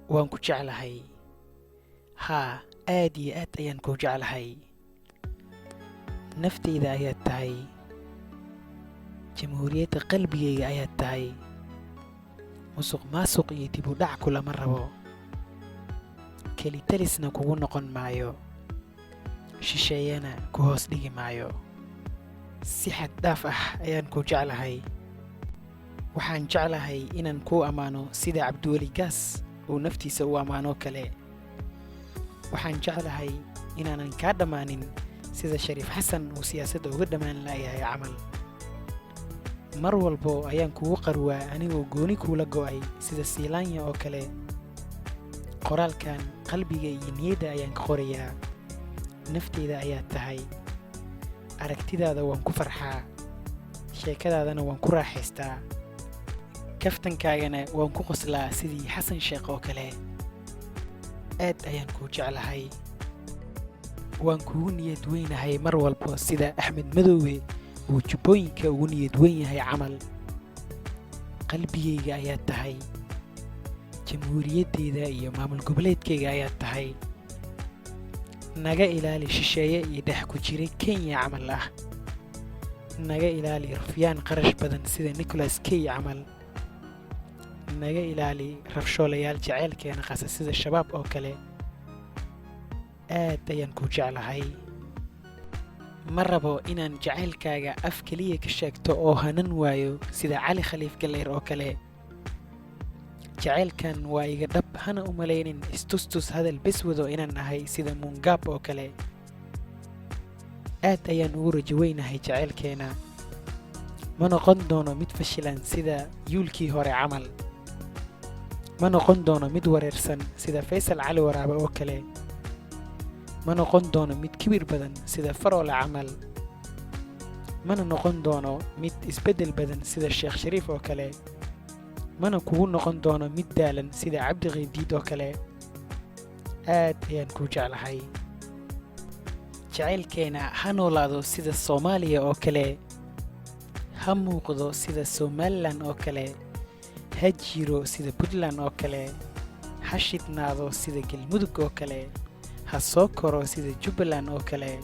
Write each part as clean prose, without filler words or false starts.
waan ku jeclahay. Haa, aad iyo aad ayaan kuu jeclahay. Naftayda ayaad tahay. Jamhuuriyadda qalbigayga ayaad tahay. Musuqmaasuq iyo dib u dhac kulama rabo. Kelitalisna kugu noqon maayo. Shisheeyana ku hoos dhigi maayo. Si xad dhaaf ah ayaan kuu jeclahay. Waxaan jeclahay inaan kuu ammaano sida Cabdiweli Gaas uu naftiisa u ammaano kale. Waxaan jeclahay inaanan kaa dhammaanin sida Shariif Xasan uu siyaasadda uga dhammaan laayahay camal. Mar walbo ayaan kugu qarwaa anigoo gooni kuula go'ay sida Siilaanya oo kale. Qoraalkan qalbiga iyo niyadda ayaan ka qorayaa. Naftayda ayaad tahay. Aragtidaada waan ku farxaa. Sheekadaadana waan ku raaxaystaa. Kaftankaagana waan ku qoslaa sidii Xasan Sheekh oo kale. Aad ayaan kuu jeclahay. Waan kugu niyad weynahay mar walbo sida Axmed Madoowe uu jubbooyinka ugu niyad weyn yahay camal. Qalbigayga ayaad tahay. Jamhuuriyaddeeda iyo maamul goboleedkayga ayaad tahay. Naga ilaali shisheeye iyo dhex ku jiray Kenya camal ah. Naga ilaali rufyaan qarash badan sida Nicholas Kay camal. Naga ilaali rabshoolayaal jaceylkeena qasa sida shabaab oo kale. Aad ayaan kuu jeclahay. Ma rabo inaan jaceylkaaga af keliya ka sheegto oo hanan waayo sida Cali Khaliif Galleer oo kale. Jaceylkan waa iga dhab hana u malaynin istustus hadal bes wado inaan ahay sida Muungaab oo kale. Aad ayaan ugu rajo weynahay jaceylkeena. Ma noqon doono mid fashilan sida yuulkii hore camal. Ma noqon doono mid wareersan sida Faysal Cali Waraabe oo kale. Ma noqon doono mid kibir badan sida Faroole camal. Mana noqon doono mid isbeddel badan sida Sheekh Shariif oo kale. Mana kugu noqon doono mid daalan sida Cabdi Qeydiid oo kale. Aad ayaan kuu jeclahay. Jaceylkeena ha noolaado sida Soomaaliya oo kale. Ha muuqdo sida Somaliland oo kale. Ha jiro sida Puntland oo kale. Ha shidnaado sida Galmudug oo kale. Ha soo koro sida Jubbaland oo kale.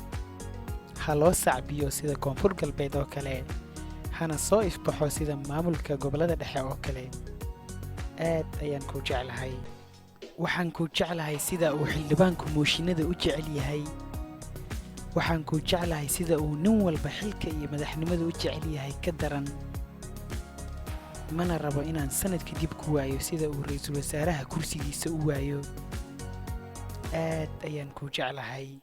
Ha loo sacbiyo sida Koonfur Galbeed oo kale. Hana soo ifbaxo sida maamulka gobollada dhexe oo kale. Aad ayaan kuu jeclahay. Waxaan kuu jeclahay sida uu xildhibaanku mooshinada u jecel yahay. Waxaan kuu jeclahay sida uu nin walba xilka iyo madaxnimada u jecel yahay ka daran. Mana rabo inaan sanad kadib ku waayo sida uu ra'iisul wasaaraha kursigiisa u waayo. Aad ayaan kuu jeclahay.